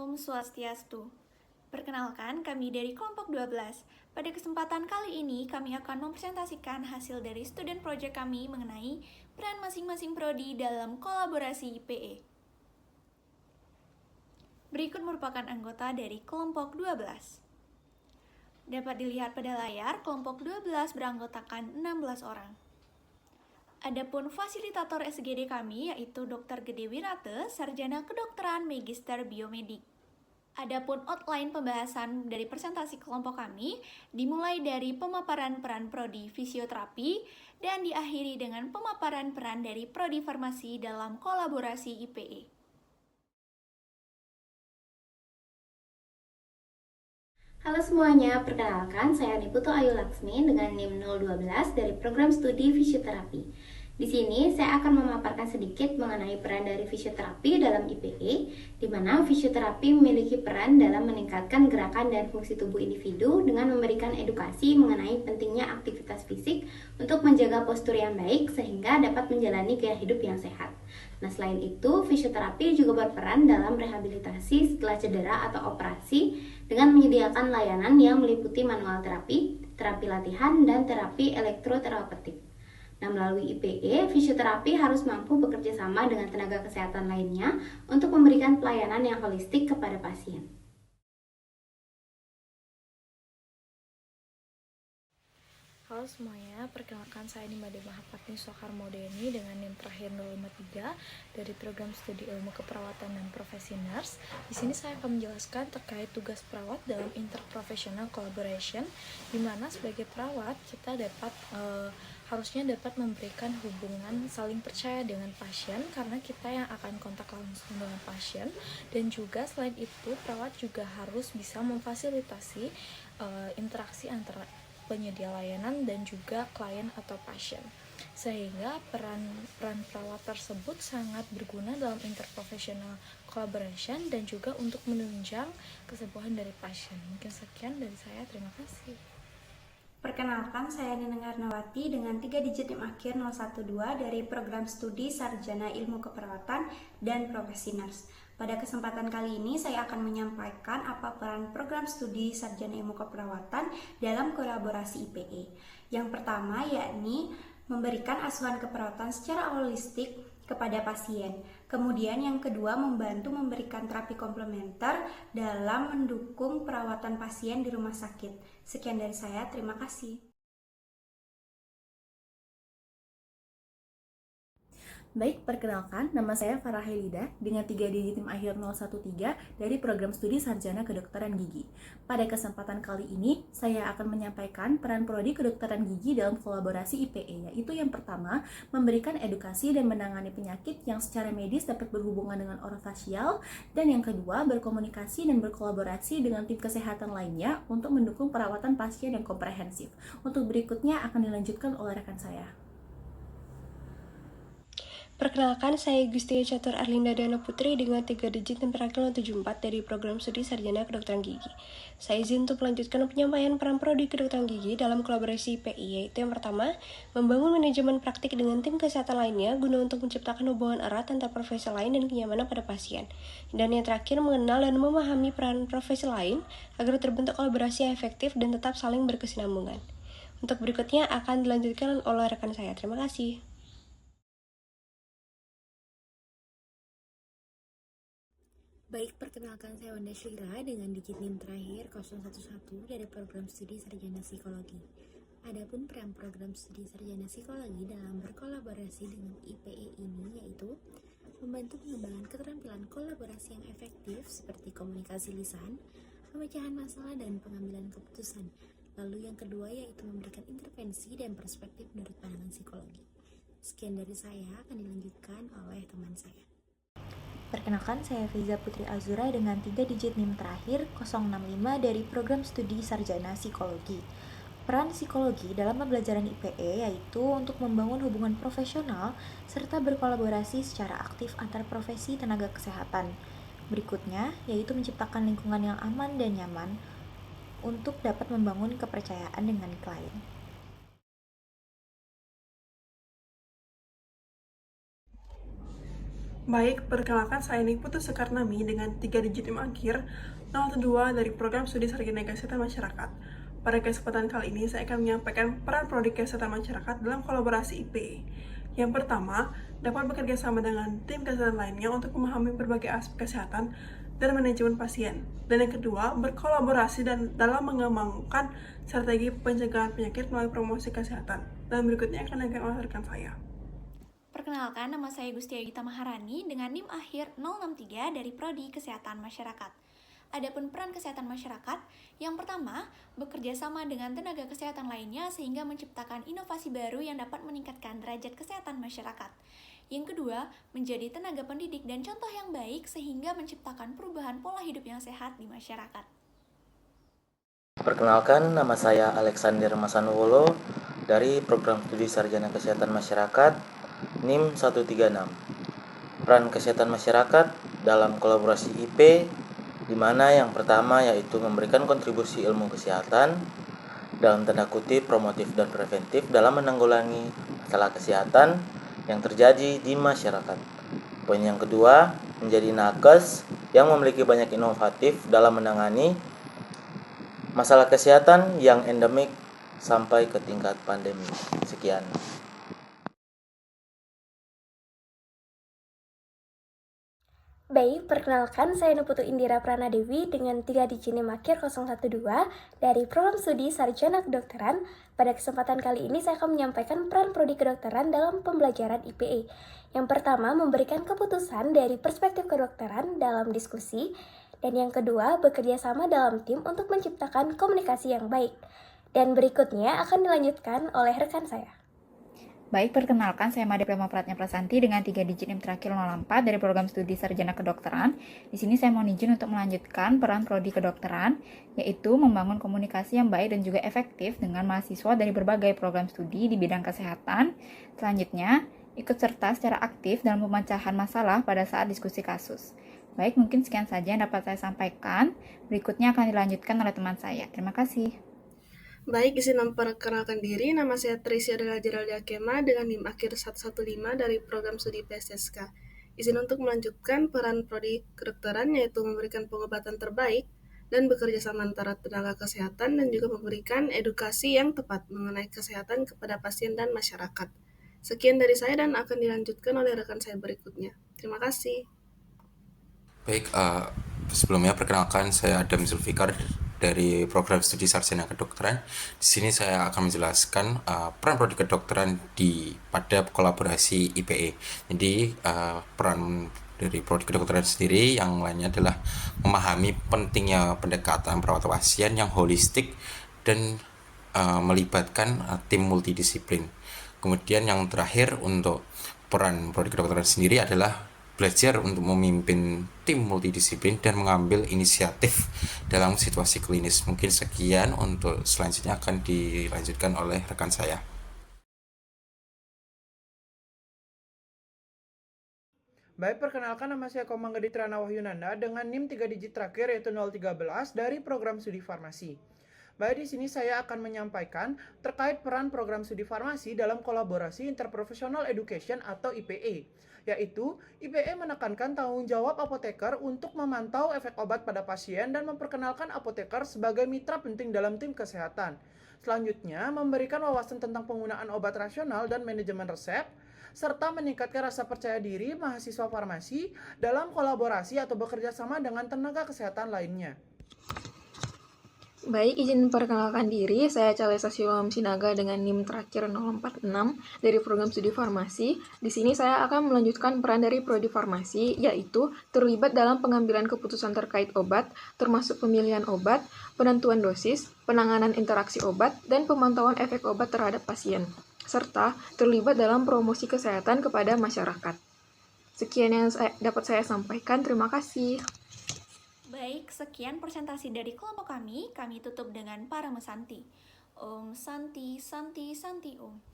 Om Swastiastu. Perkenalkan, kami dari kelompok 12. Pada kesempatan kali ini, kami akan mempresentasikan hasil dari student project kami mengenai peran masing-masing prodi dalam kolaborasi PE. Berikut merupakan anggota dari kelompok 12. Dapat dilihat pada layar, kelompok 12 beranggotakan 16 orang. Adapun fasilitator SGD kami yaitu Dr. Gede Wirate, Sarjana Kedokteran Magister Biomedik. Adapun outline pembahasan dari presentasi kelompok kami dimulai dari pemaparan peran prodi fisioterapi dan diakhiri dengan pemaparan peran dari prodi farmasi dalam kolaborasi IPE. Halo semuanya, perkenalkan saya Niputo Ayu Laksmi dengan NIM 012 dari program studi fisioterapi. Di sini saya akan memaparkan sedikit mengenai peran dari fisioterapi dalam IPE, di mana fisioterapi memiliki peran dalam meningkatkan gerakan dan fungsi tubuh individu dengan memberikan edukasi mengenai pentingnya aktivitas fisik untuk menjaga postur yang baik sehingga dapat menjalani gaya hidup yang sehat. Nah, selain itu, fisioterapi juga berperan dalam rehabilitasi setelah cedera atau operasi dengan menyediakan layanan yang meliputi manual terapi, terapi latihan, dan terapi elektroterapeutik. Nah, melalui IPE, fisioterapi harus mampu bekerja sama dengan tenaga kesehatan lainnya untuk memberikan pelayanan yang holistik kepada pasien. Halo semuanya, perkenalkan saya Nimade Mahapartini Soekarmodeni dengan NIM terakhir 053 dari program studi ilmu keperawatan dan profesi nurse. Di sini saya akan menjelaskan terkait tugas perawat dalam interprofessional collaboration, di mana sebagai perawat kita harusnya dapat memberikan hubungan saling percaya dengan pasien karena kita yang akan kontak langsung dengan pasien, dan juga selain itu perawat juga harus bisa memfasilitasi interaksi antara penyedia layanan dan juga klien atau pasien, sehingga peran perawat tersebut sangat berguna dalam interprofessional collaboration dan juga untuk menunjang kesembuhan dari pasien. Mungkin sekian dari saya, terima kasih. Perkenalkan, saya Neneng Arnawati dengan 3 digit NIM akhir 012 dari program studi Sarjana Ilmu Keperawatan dan Profesi Nurse. Pada kesempatan kali ini saya akan menyampaikan apa peran program studi Sarjana Ilmu Keperawatan dalam kolaborasi IPE. Yang pertama yakni memberikan asuhan keperawatan secara holistik kepada pasien. Kemudian yang kedua membantu memberikan terapi komplementer dalam mendukung perawatan pasien di rumah sakit. Sekian dari saya, terima kasih. Baik, perkenalkan, nama saya Farah Helida dengan 3 digit NIM akhir 013 dari program studi Sarjana Kedokteran Gigi. Pada kesempatan kali ini, saya akan menyampaikan peran prodi kedokteran gigi dalam kolaborasi IPE, yaitu yang pertama, memberikan edukasi dan menangani penyakit yang secara medis dapat berhubungan dengan orofasial, dan yang kedua, berkomunikasi dan berkolaborasi dengan tim kesehatan lainnya untuk mendukung perawatan pasien yang komprehensif. Untuk berikutnya akan dilanjutkan oleh rekan saya. Perkenalkan, saya Gustia Catur Arlinda Dana Putri dengan 3 digit NIM terakhir 074 dari program studi Sarjana Kedokteran Gigi. Saya izin untuk melanjutkan penyampaian peran prodi kedokteran gigi dalam kolaborasi IPI, yaitu yang pertama, membangun manajemen praktik dengan tim kesehatan lainnya guna untuk menciptakan hubungan erat antar profesi lain dan kenyamanan pada pasien. Dan yang terakhir, mengenal dan memahami peran profesi lain agar terbentuk kolaborasi yang efektif dan tetap saling berkesinambungan. Untuk berikutnya akan dilanjutkan oleh rekan saya. Terima kasih. Baik, perkenalkan saya Wanda Syira dengan digit NIM terakhir 011 dari program studi Sarjana Psikologi. Adapun peran program studi Sarjana Psikologi dalam berkolaborasi dengan IPE ini yaitu membantu pengembangan keterampilan kolaborasi yang efektif seperti komunikasi lisan, pemecahan masalah, dan pengambilan keputusan. Lalu yang kedua yaitu memberikan intervensi dan perspektif menurut pandangan psikologi. Sekian dari saya, akan dilanjutkan oleh teman saya. Perkenalkan, saya Fiza Putri Azura dengan 3 digit NIM terakhir 065 dari program studi Sarjana Psikologi. Peran psikologi dalam pembelajaran IPE yaitu untuk membangun hubungan profesional serta berkolaborasi secara aktif antar profesi tenaga kesehatan. Berikutnya, yaitu menciptakan lingkungan yang aman dan nyaman untuk dapat membangun kepercayaan dengan klien. Baik, perkenalkan saya Niputu Sekarnami dengan 3 digit NIM akhir 012 dari Program Studi Sarjana Kesehatan Masyarakat. Pada kesempatan kali ini, saya akan menyampaikan peran Prodi Kesehatan Masyarakat dalam kolaborasi IPE. Yang pertama, dapat bekerja sama dengan tim kesehatan lainnya untuk memahami berbagai aspek kesehatan dan manajemen pasien. Dan yang kedua, berkolaborasi dan dalam mengembangkan strategi pencegahan penyakit melalui promosi kesehatan. Dan berikutnya akan disampaikan oleh rekan saya. Perkenalkan, nama saya Gustia Gita Maharani dengan NIM akhir 063 dari Prodi Kesehatan Masyarakat. Adapun peran kesehatan masyarakat, yang pertama, bekerja sama dengan tenaga kesehatan lainnya sehingga menciptakan inovasi baru yang dapat meningkatkan derajat kesehatan masyarakat. Yang kedua, menjadi tenaga pendidik dan contoh yang baik sehingga menciptakan perubahan pola hidup yang sehat di masyarakat. Perkenalkan, nama saya Alexander Masanuwolo dari Program Studi Sarjana Kesehatan Masyarakat NIM 136. Peran kesehatan masyarakat dalam kolaborasi IP, di mana yang pertama yaitu memberikan kontribusi ilmu kesehatan dalam tanda kutip promotif dan preventif dalam menanggulangi masalah kesehatan yang terjadi di masyarakat. Poin yang kedua, menjadi nakes yang memiliki banyak inovatif dalam menangani masalah kesehatan yang endemik sampai ke tingkat pandemi. Sekian. Baik, perkenalkan saya Niputu Indira Pranadewi dengan 3 digit NIM akhir 012 dari Program Studi Sarjana Kedokteran. Pada kesempatan kali ini saya akan menyampaikan peran Prodi Kedokteran dalam pembelajaran IPE. Yang pertama, memberikan keputusan dari perspektif kedokteran dalam diskusi. Dan yang kedua, bekerja sama dalam tim untuk menciptakan komunikasi yang baik. Dan berikutnya akan dilanjutkan oleh rekan saya. Baik, perkenalkan saya Made Prema Pratnya Prasanti dengan 3 digit NIM terakhir 04 dari Program Studi Sarjana Kedokteran. Di sini saya mohon izin untuk melanjutkan peran Prodi Kedokteran, yaitu membangun komunikasi yang baik dan juga efektif dengan mahasiswa dari berbagai program studi di bidang kesehatan. Selanjutnya, ikut serta secara aktif dalam pemecahan masalah pada saat diskusi kasus. Baik, mungkin sekian saja yang dapat saya sampaikan. Berikutnya akan dilanjutkan oleh teman saya. Terima kasih. Baik, izin memperkenalkan diri, nama saya Trisia Adela Geraldia Kema dengan NIM akhir 115 dari Program Studi PSSK. Izin untuk melanjutkan peran Prodi Kedokteran yaitu memberikan pengobatan terbaik dan bekerja sama antara tenaga kesehatan dan juga memberikan edukasi yang tepat mengenai kesehatan kepada pasien dan masyarakat. Sekian dari saya dan akan dilanjutkan oleh rekan saya berikutnya. Terima kasih. Baik, sebelumnya perkenalkan saya Adam Zulfikar dari Program Studi Sarjana Kedokteran. Di sini saya akan menjelaskan peran Prodi Kedokteran pada kolaborasi IPE. Jadi peran dari Prodi Kedokteran sendiri yang lainnya adalah memahami pentingnya pendekatan perawat pasien yang holistik dan melibatkan tim multidisiplin. Kemudian yang terakhir untuk peran Prodi Kedokteran sendiri adalah belajar untuk memimpin tim multidisiplin dan mengambil inisiatif dalam situasi klinis. Mungkin sekian, untuk selanjutnya akan dilanjutkan oleh rekan saya. Baik, perkenalkan nama saya Komang Gedi Trana Wahyunanda dengan NIM 3 digit terakhir yaitu 013 dari Program Studi Farmasi. Baik, di sini saya akan menyampaikan terkait peran Program Studi Farmasi dalam kolaborasi Interprofessional Education atau IPE, yaitu IPE menekankan tanggung jawab apoteker untuk memantau efek obat pada pasien dan memperkenalkan apoteker sebagai mitra penting dalam tim kesehatan. Selanjutnya, memberikan wawasan tentang penggunaan obat rasional dan manajemen resep, serta meningkatkan rasa percaya diri mahasiswa farmasi dalam kolaborasi atau bekerja sama dengan tenaga kesehatan lainnya. Baik, izin memperkenalkan diri, saya Calesa Silom Sinaga dengan NIM terakhir 046 dari Program Studi Farmasi. Di sini saya akan melanjutkan peran dari Prodi Farmasi, yaitu terlibat dalam pengambilan keputusan terkait obat, termasuk pemilihan obat, penentuan dosis, penanganan interaksi obat, dan pemantauan efek obat terhadap pasien, serta terlibat dalam promosi kesehatan kepada masyarakat. Sekian yang dapat saya sampaikan, terima kasih. Baik, sekian presentasi dari kelompok kami tutup dengan Paramesanti. Om Santi, Santi, Santi Om.